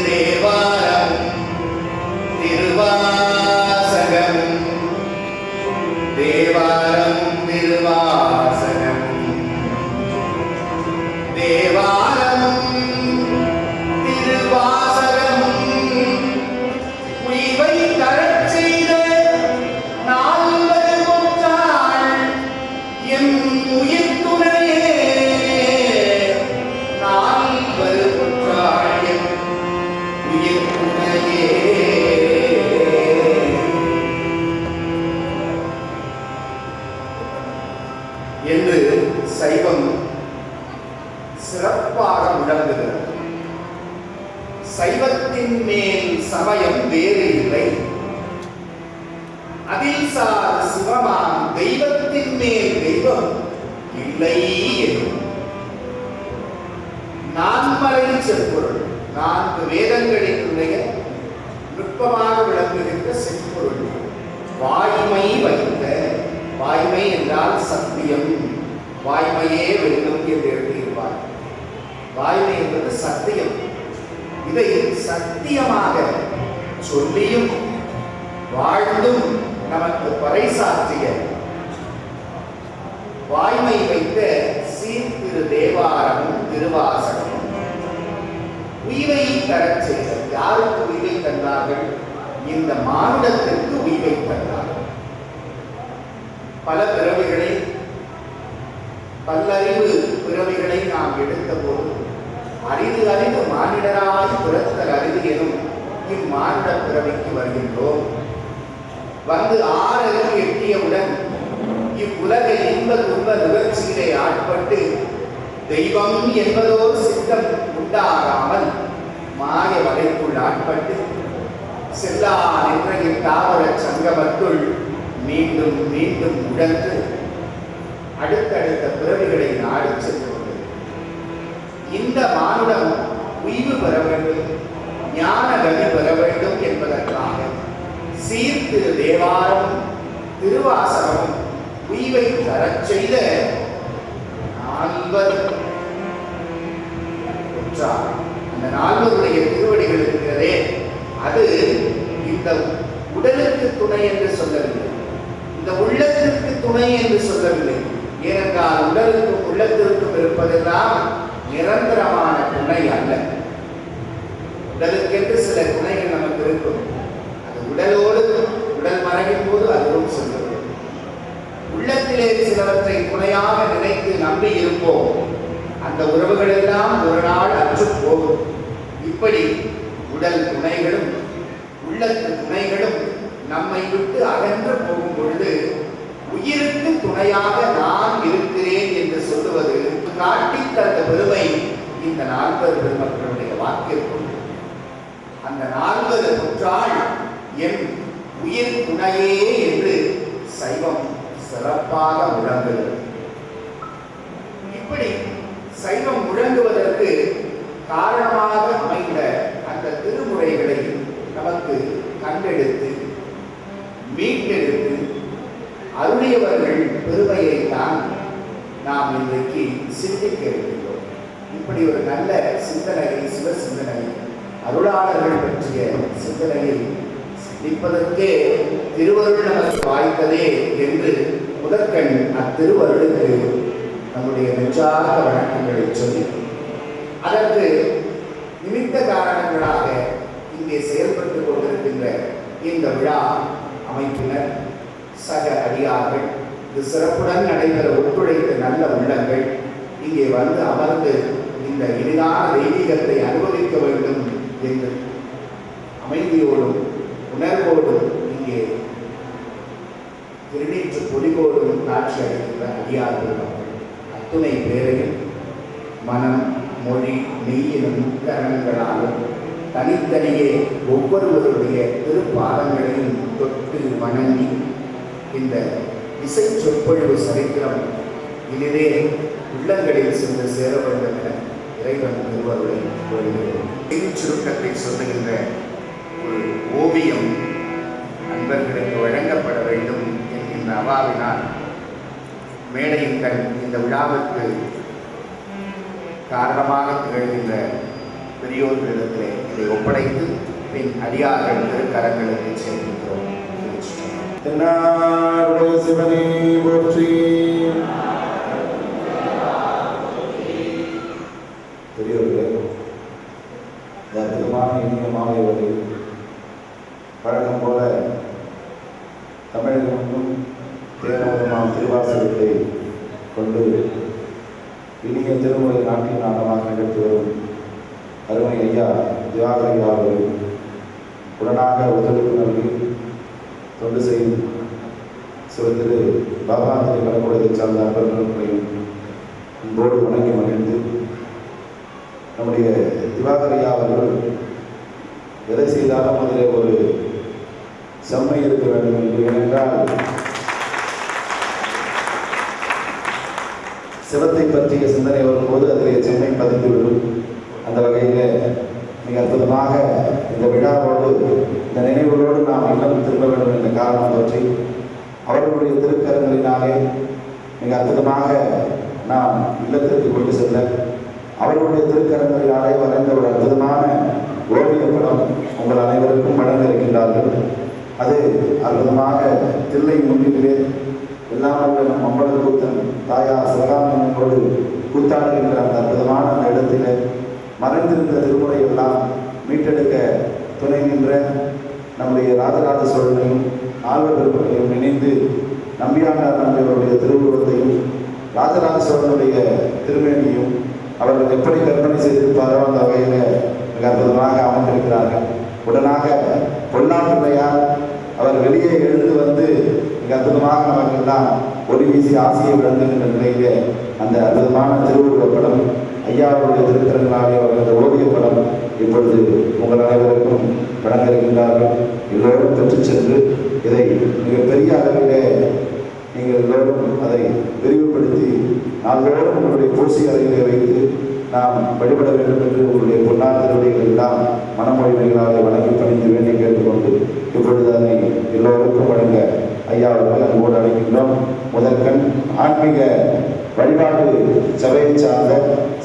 தேவாரம் திருவாசகம் தேவாரம் திருவாசகம் தேவாரம் திருவாசகம் உய்வை தரச் செய்த நால்வர் ஒன்றாள் எம் உயிர் துணையே நால்வர் ஒன்றாள் எம் உயிர் துணையே என்று சைவம் சிறப்பாக முழங்குகிறது. சைவத்தின் மேல் சமயம் வேறு இல்லை. அதில் சார் சிவமாம் தெய்வத்தின் மேல் தெய்வம் இல்லை எனும். நான்மறை செப்பொருள், 4 வேதங்களினுடைய நுட்பமாக விளங்குகின்ற செப்பொருள் வாய்மை வைத்த. வாய்மை என்றால் சத்தியம், வாய்மையே வெல்லும் என்று எழுதியிருப்பார். வாய்மை என்பது சத்தியம். இதை சத்தியமாக சொல்லியும் வாழ்ந்தும் நமக்கு பறைசாற்றிய வாய்மை வைத்த சீர்திரு தேவாரமும் திருவாசகமும் உய்வை தரச் செய்தல். யாருக்கு உய்வை தந்தார்கள்? இந்த மானுடத்திற்கு உய்வை தந்தார்கள். பல பிறவிகளை, பல்லறிவு பிறவிகளை நாம் எடுத்த போது அறிவு அறிவு மானிடராய் பிறத்தல் அறிவு எனும் இம்மானிட பிறவிக்கு வருகின்றோம். வந்து 6 அறிவு எட்டியவுடன் இவ்வுலக இன்ப துன்ப நிகழ்ச்சியிலே ஆட்பட்டு தெய்வம் என்பதோர் சித்தம் உண்டாகாமல் மாய வலைக்குள் ஆட்பட்டு செல்லா நின்ற தாவர சங்கமத்துள் மீண்டும் மீண்டும் உடன்று அடுத்தடுத்த பிறவிகளை நாடி சென்று கொண்டது. இந்த மானுடம் உய்வு பெற வேண்டும், ஞான கதி பெற வேண்டும் என்பதற்காக சீர்திரு தேவாரம் திருவாசகம் உய்வை தரச் செய்த 4 ஒன்றார். அந்த 4 திருவடிகள் இருக்கிறதே, அது இந்த உடலுக்கு துணை என்று சொல்லவில்லை, இந்த உள்ளத்திற்கு துணை என்று சொல்லவில்லை. ஏனென்றால் உடலுக்கும் உள்ளத்திற்கும் இருப்பதெல்லாம் நிரந்தரமான துணை அல்ல. உடலுக்கென்று சில துணைகள் நமக்கு இருக்கும். அது உடலோடு உடல் மறையும் போது அதுவும் செல்வது. உள்ளத்திலே சிலவற்றை துணையாக நினைத்து நம்பி இருப்போம். அந்த உறவுகள் எல்லாம் ஒரு நாள் அற்று போகும். இப்படி உடல் துணைகளும் உள்ளத்து துணைகளும் நம்மை விட்டு அகன்று போகும் பொழுது உயிருக்கு துணையாக நான் இருக்கிறேன் என்று சொல்லுவது காட்டி தந்த பெருமை இந்த 4 பெருமக்களுடைய வாக்கிற்கும். அந்த 4 ஒன்றாள் என் உயிர் துணையே என்று சைவம் சிறப்பாக முழங்குகிறது. இப்படி சைவம் முழங்குவதற்கு காரணமாக அமைந்த அந்த திருமுறைகளை நமக்கு கண்டெடுத்து மீட்டெடுத்து அருளியவர்கள் பெருமையை தான் நாம் இன்றைக்கு சிந்திக்க இருக்கின்றோம். இப்படி ஒரு நல்ல சிந்தனையை, சிவ சிந்தனை, அருளாளர்கள் பற்றிய சிந்தனையை சிந்திப்பதற்கே திருவருள் நமக்கு வாய்த்ததே என்று முதற்கண் அத்திருவருளுக்கு நம்முடைய நெஞ்சார்ந்த வணக்கங்களை சொல்லி, அதற்கு நிமித்த காரணங்களாக இங்கே செயல்பட்டுக் கொண்டிருக்கின்ற இந்த விழா அமைப்பினர், சக அடியார்கள், இது சிறப்புடன் நடைபெற ஒத்துழைத்த நல்ல உள்ளங்கள் இங்கே வந்து அமர்ந்து இந்த இனிதான தெய்வீகத்தை அனுபவிக்க வேண்டும் என்று அமைதியோடும் உணர்வோடும் இங்கே திருநீற்று பொலிவோடும் காட்சி அளிக்கின்ற அடியார்கள் மக்கள் அத்துணை பேரையும் மனம், மொழி, மெய் எனும் கரணங்களாலும் தனித்தனியே ஒவ்வொருவருடைய திருப்பாதங்களையும் தொட்டு வணங்கி இந்த இசை சொற்பொழிவு சரித்திரம் இனிதே உள்ளங்களில் சென்று சேர வேண்டும் என இறைவன் திருவருளை கோருகிறோம். சுருக்கத்தை சொல்லுகின்ற ஒரு ஓவியம் அன்பர்களுக்கு வழங்கப்பட வேண்டும் என்கின்ற அவாவினால் மேடையின் இந்த விழாவிற்கு காரணமாக திகழ்கின்ற பெரியோர்களிடத்திலே இதை ஒப்படைத்து பின் அடியார்கள் திருக்கரங்களுக்கு சேர்க்கிறோம். தென்னாடுடைய சிவனே போற்றி. பெரியவர்களே, அற்புதமான இனிய மாலை வரை பழக்கம் போல தமிழகம் முன்னும் தேனோதமான திருவாசகத்தை கொண்டு இனிய திருமுறை நாட்டின் நாடமாக நிகழ்த்தி வரும் அருமை ஐயா திவாகர் ஐயா அவர்கள் உடனாக ஒத்துழைப்பு நல்கி தொண்டு செய்யும் சிவத்திரு பாபாந்திரி கலக்கூடத்தை சார்ந்த அன்பர்களையும் அன்போடு வணங்கி மகிழ்ந்து, நம்முடைய திவாகர் ஐயா அவர்கள் எதை செய்தாலும் அதிலே ஒரு செம்மை இருக்க வேண்டும் என்று. ஏனென்றால் சிவத்தை பற்றிய சிந்தனை வரும்போது அதிலே செம்மை பதிந்துவிடும். அந்த வகையில் மிக அற்புதமாக இந்த விழாவோடு இந்த நினைவுகளோடு நாம் இல்லம் திரும்ப வேண்டும் என்ற காரணம் பற்றி அவர்களுடைய திருக்கரங்களினாலே மிக அற்புதமாக நாம் இல்லத்திற்கு கொண்டு செல்ல அவர்களுடைய திருக்கரங்களினாலே வரைந்த ஒரு அற்புதமான ஓவிய படம் உங்கள் அனைவருக்கும் வழங்க இருக்கின்றார்கள். அது அற்புதமாக தில்லை முன்னிலே எல்லாம் நம் அம்பல கூத்தன் தாயார் சிவகாமியோடு கூத்தாடுகின்ற அந்த அற்புதமான அந்த இடத்திலே மறைந்திருந்த திருமுறை எல்லாம் மீட்டெடுக்க துணை நின்ற நம்முடைய ராஜராஜ சோழனையும் ஆழ்வார் பெருமகளையும் இணைந்து நம்பியாண்டார் நம்பியவருடைய திருவுருவத்தையும் ராஜராஜ சோழனுடைய திருமேனியும் அவர்கள் எப்படி கற்பனை செய்திருப்பாரோ அந்த வகையில் மிக அற்புதமாக அமர்ந்திருக்கிறார்கள். உடனாக பொன்னாப்பிள்ளையார் அவர் வெளியே எழுந்து வந்து மிக அற்புதமாக நமக்கெல்லாம் ஒளி வீசி ஆசையை வழங்குகின்ற நிலையிலே அந்த அற்புதமான திருவுருவப் படம் ஐயாவுடைய திருக்கரங்களாலே அந்த ஓவிய படம் இப்பொழுது உங்கள் அனைவருக்கும் வழங்க இருக்கின்றார்கள். எல்லோரும் பெற்றுச் சென்று இதை மிகப்பெரிய அளவிலே நீங்கள் எல்லோரும் அதை விரிவுபடுத்தி நாள்தோறும் உங்களுடைய பூசி அறையிலே வைத்து நாம் வழிபட வேண்டும் என்று உங்களுடைய பொன்னாத்திரவைகள் எல்லாம் மனமொழிமைகளாக வழங்கி பணிந்து வேண்டி கேட்டுக்கொண்டு இப்பொழுது அதை எல்லோருக்கும் வழங்க ஐயா அவர்கள் அன்போடு அழைக்கின்றோம். முதற்கண் ஆன்மீக வழிபாடு சபையை சார்ந்த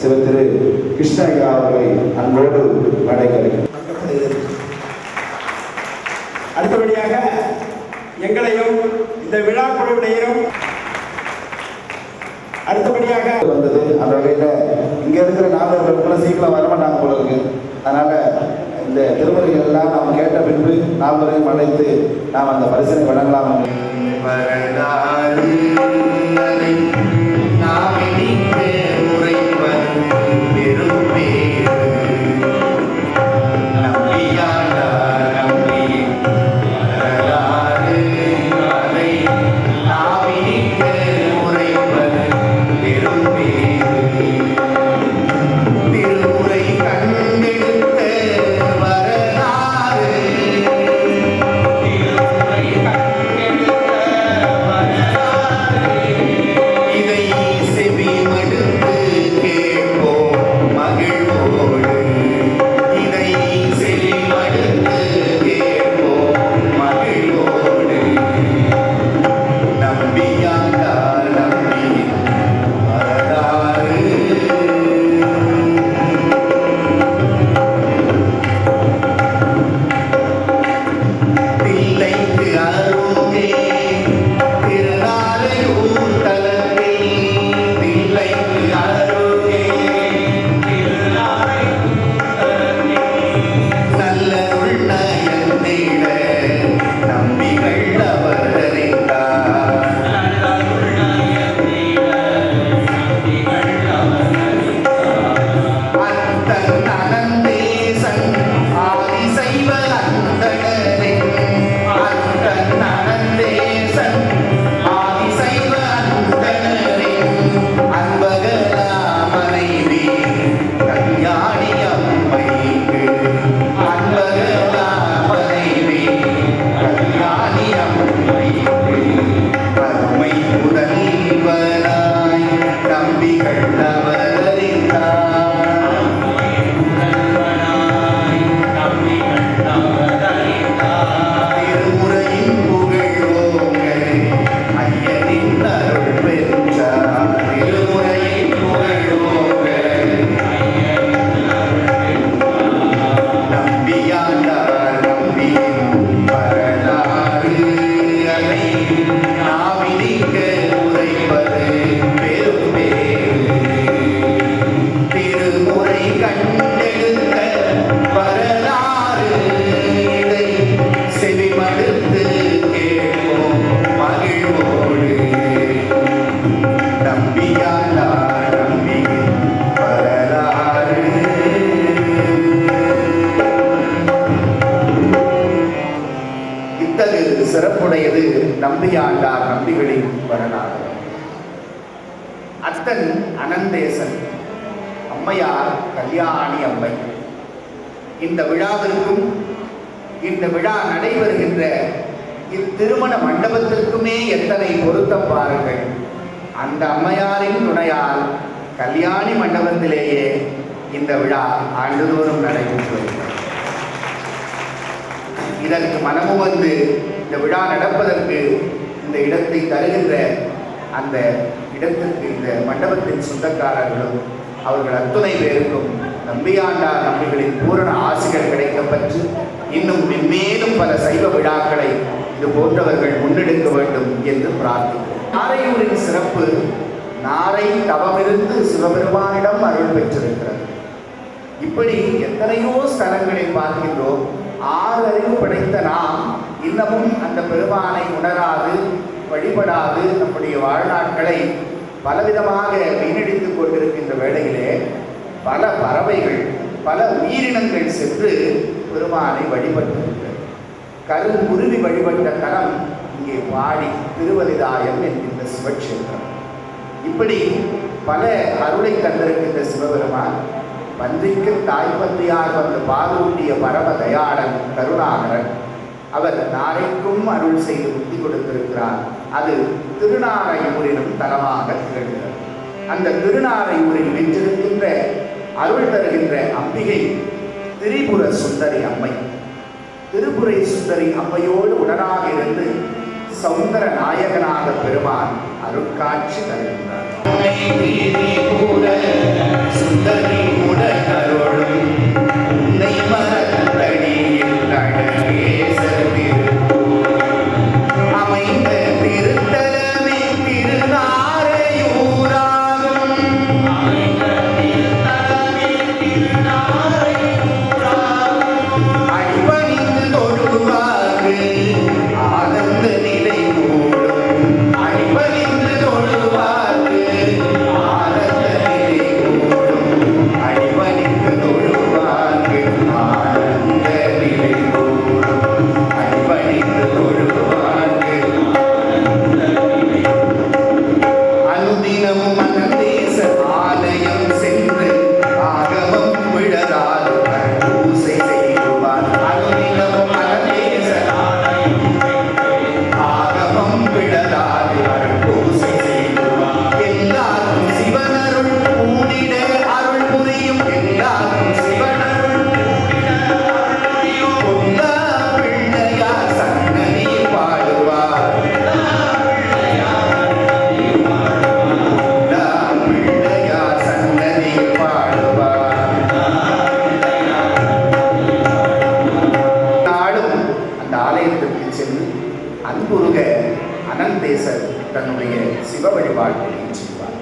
சிவத்திரு கிருஷ்ண ஐயா அவர்களை அன்போடு மேடைக்கு அழைக்கின்றோம். அடுத்தபடியாக எங்களையும் இந்த விழா குழுவினையும் அடுத்தபடியாக வந்தது. அந்த வகையில் இங்க இருக்கிற நால்வர்கள் சீக்கிரம் வரமாட்டாங்க போல இருக்கு. அதனால இந்த திருமுறைகள் எல்லாம் நாம் கேட்ட பின்பு நால்வரையும் அழைத்து நாம் அந்த பரிசனை வழங்கலாம். தொடங்கியது நம்பியாண்டார் நம்பிகளின் வரலாறு. அத்தன் அனந்தேசன், அம்மையார் கல்யாணி அம்மை. இந்த விழாவிற்கும் இந்த விழா நடைபெறுகின்ற இத்திருமண மண்டபத்திற்குமே எத்தனை பொருத்தம் பாருங்கள். அந்த அம்மையாரின் துணையால் கல்யாணி மண்டபத்திலேயே இந்த விழா ஆண்டுதோறும் நடைபெற்று வருகிறது. இதற்கு மனமு வந்து இந்த விழா நடப்பதற்கு இந்த இடத்தை தருகின்ற அந்த இடத்திற்கு இந்த மண்டபத்தின் சொந்தக்காரர்களும் அவர்கள் அத்துணை பேருக்கும் நம்பியாண்டார் நம்பிகளின் பூரண ஆசிகள் கிடைக்கப்பெற்று இன்னும் மென்மேலும் பல சைவ விழாக்களை இது போன்றவர்கள் முன்னெடுக்க வேண்டும் என்று பிரார்த்திக்கிறோம். நாரையூரின் சிறப்பு, நாரை தவமிருந்து சிவபெருமானிடம் அருள் பெற்றிருக்கிறது. இப்படி எத்தனையோ ஸ்தலங்களை பார்க்கின்றோம். 6 அறிவு படைத்த நாம் இன்னமும் அந்த பெருமானை உணராது வழிபடாது நம்முடைய வாழ்நாட்களை பலவிதமாக வீணடித்துக் கொண்டிருக்கின்ற வேளையிலே பல பறவைகள் பல உயிரினங்கள் சென்று பெருமானை வழிபட்டிருக்கிறது. கருங்குருவி வழிபட்ட தலம் இங்கே பாடி திருவலிதாயம் என்கின்ற சிவக்ஷேத்திரம். இப்படி பல அருளை தந்திருக்கின்ற சிவபெருமான் பன்றிக்கு தாய்ப்பன்றியாக வந்து பாலூட்டிய பரம தயாளன் கருணாகரன். அவர் நாரைக்கும் அருள் செய்து முக்தி கொடுத்திருக்கிறார். அது திருநாரையூரினும் தலமாக திகழ்கிறது. அந்த திருநாரையூரில் வீற்றிருக்கின்ற அருள் தருகின்ற அம்பிகை திரிபுர சுந்தரி அம்மை. திரிபுரை சுந்தரி அம்மையோடு உடனாக இருந்து சௌந்தர நாயகனாக பெருமான் அருட்காட்சி தருகின்றார். சுந்தரி உடனருளும் உன்னை மறந்தடியில் அழகேசர் அமைந்த திருத்தலமே திருநாரையூராகும். அடிபணிந்து தொழுவார்க்கு ஆனந்த நிலை கூடும். அடிபணிந்து தொழுவார்க்கு ஆனந்த நிலை கூடும். அடிபணிந்து தொழுவார்க்கு ஆனந்த நிலை கூடும். அடிபணிந்து தொழுவார்க்கு அனுதினமும் அனந்தேச ஆலயம் சென்று ஆகமம் விழராது பூசை செய்வார். அனுதினமும் அனந்தேச ஆகமம் விழராது பூசை செய்வார். எல்லாரும் சிவனருள் கூடிட அருள் புரியும். எல்லாரும் சிவனருள் பொல்லா பிள்ளையார் சன்னதியில் பாடுவார். பிள்ளையார் சன்னதியில் பாடுவார். நாளும் அந்த ஆலயத்திற்கு சென்று அன்புருக அனந்தேசர் தன்னுடைய சிவ வழிபாட்டை செய்வார்.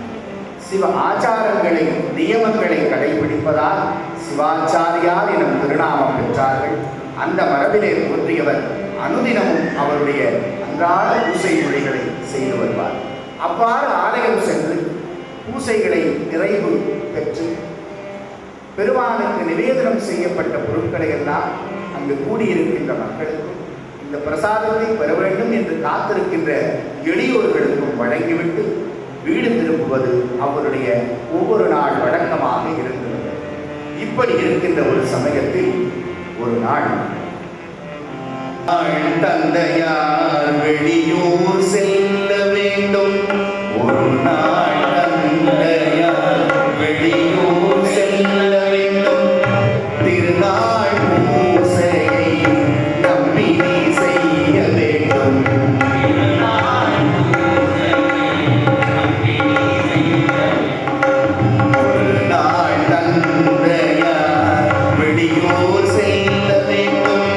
சிவ ஆச்சாரங்களை நியமங்களை கடைபிடிப்பதால் சிவாச்சாரியார் எனும் திருநாமம் பெற்றார்கள். அந்த மரபிலே தோன்றியவர் அனுதினமும் அவருடைய அன்றாட பூசை முறைகளை செய்து வருவார். அவ்வாறு ஆலயம் சென்று பூசைகளை நிறைவு பெற்று பெருமானுக்கு நிவேதனம் செய்யப்பட்ட பொருட்களை எல்லாம் அங்கு கூடியிருக்கின்ற மக்களுக்கும் இந்த பிரசாதத்தை பெற வேண்டும் என்று காத்திருக்கின்ற எளியோர்களுக்கும் வழங்கிவிட்டு வீடு திரும்புவது அவருடைய ஒவ்வொரு நாள் வழக்கமாக இருந்தது. இப்படி இருக்கின்ற ஒரு சமயத்தில் ஒரு நாள் தந்தையார் வெளியூர் செல்ல வேண்டும். ஒரு நாள் தந்தையார் வெளியூர் செல்ல வேண்டும். திருநாள் பூசையை நம்பி செய்ய வேண்டும். ஒரு நாள் தந்தையார் வெளியூர் செல்ல வேண்டும்.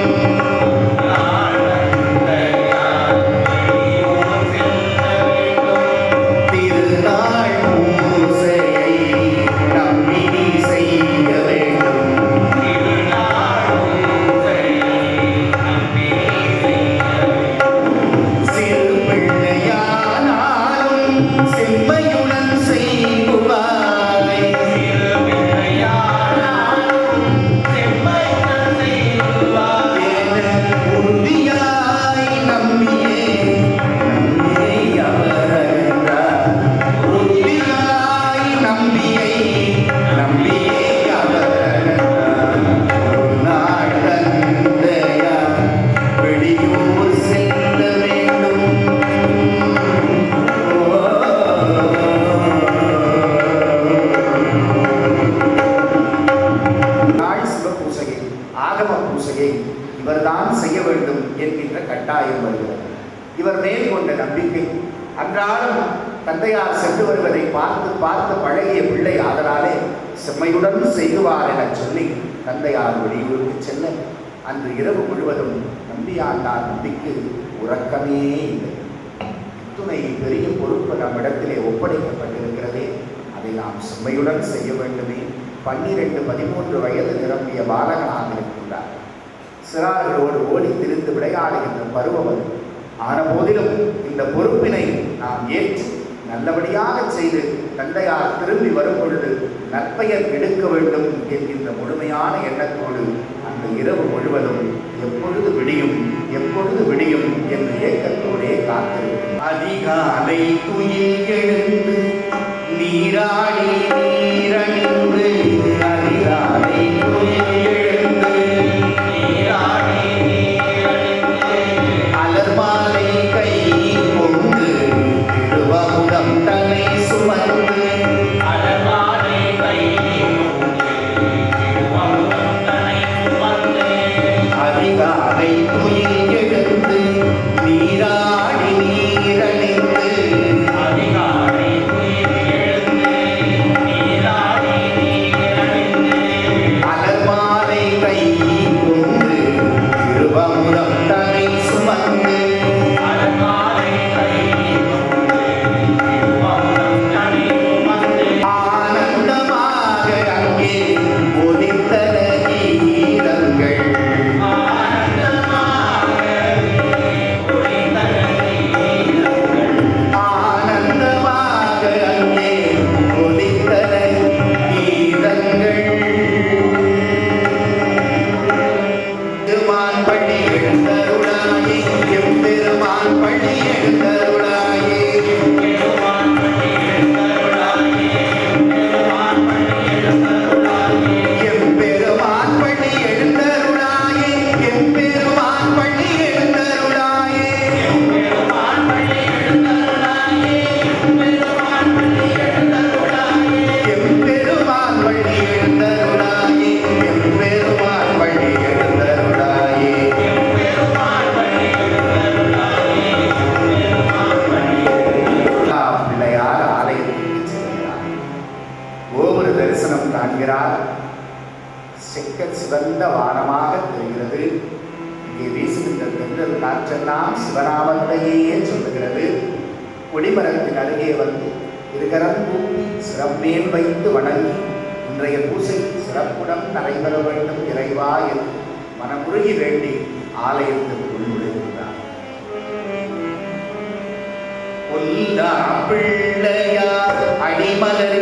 பூசையை இவர்தான் செய்ய வேண்டும் என்கின்ற கட்டாயம் வருகிறது. இவர் மேல் கொண்ட நம்பிக்கை அன்றாடம் தந்தையார் சென்று வருவதை பார்த்து பார்த்து பழகிய பிள்ளை ஆதலாலே செம்மையுடன் செய்துவார் என சொல்லி தந்தையார் வெளியூருக்கு செல்ல அன்று இரவு முழுவதும் நம்பியாண்டார் நம்பிக்கு உறக்கமே இல்லை. துணை பெரிய பொறுப்பு நம்மிடத்திலே ஒப்படைக்கப்பட்டிருக்கிறதே, அதை நாம் செம்மையுடன் செய்ய வேண்டுமே. 12-13 வயது நிரம்பிய பாலகனாக இருக்கின்றார். சிறார்களோடு ஓடி திரிந்து விளையாடுகின்ற பருவம் அது. ஆன போதிலும் இந்த பொறுப்பினை நாம் ஏற்று நல்லபடியாக செய்து தந்தையார் திரும்பி வரும் பொழுது நற்பெயர் எடுக்க வேண்டும் என்கின்ற முழுமையான எண்ணத்தோடு அந்த இரவு முழுவதும் எப்பொழுது விடியும் எப்பொழுது விடியும் என்று ஏக்கத்தோடே காத்திருக்கும். அதிகாலை துயில் எழுந்து நீராடி நீரணிந்து அதிகாலை துயில் எழுந்து நீராடி அலர்மாலை கை கொண்டு திருவமுதம் தன்னை சுமந்து அலர்மாலை கை அதிகாலை துயில் எழுந்து நீராடி நீரணிந்து அதிகாலை துயில் எழுந்து நீராடி நீரணிந்து அலர்மாலை கை கொண்டு திருவமுதம் தன்னை சுமந்து அலர்மாலை கை கொண்டு திருவமுதம் தன்னை சுமந்து ஆனந்தமாக அங்கே ஒலித்தன கீதங்கள் ஆனந்தமாக அங்கே ஒலித்தன கீதங்கள். பெருமான் பள்ளி எழுந்தருளாயே எம்பெருமான் பள்ளி எழுந்தருளாயே எம்பெருமான் பள்ளி எழுந்தருளாயே எம்பெருமான் பள்ளி எழுந்தருளாயே எம்பெருமான் பள்ளி எழுந்தருளாயே எம்பெருமான் பள்ளி எழுந்தருளாயே எம்பெருமான் பள்ளி எழுந்தருளாயே எம்பெருமான் பள்ளி எழுந்தருளாயே எம்பெருமான் பள்ளி எழுந்தருளாயே எம்பெருமான் பள்ளி எழுந்தருளாயே எம்பெருமான் பள்ளி எழுந்தருளாயே எம்பெருமான் பள்ளி பிள்ளையார் ஆலயத்திற்கு செல்கிறார். கோபுர தரிசனம் காண்கிறார். செக்க சிவந்த வானமாக தெரிகிறது. இங்கே வீசுகின்ற தென்றல் காற்றெல்லாம் சிவநாமத்தையே சொல்லுகிறது. கொடிமரத்தின் அருகே வந்து இருகரம் கூப்பி சிறப்பேல் வைத்து வணங்கி இன்றைய பூசை சிறப்புடன் நடைபெற வேண்டும் இறைவா என்று மனமுருகி வேண்டி ஆலயத்திற்குள் நுழைகிறார். பொல்லா பிள்ளையார் அடிமலர்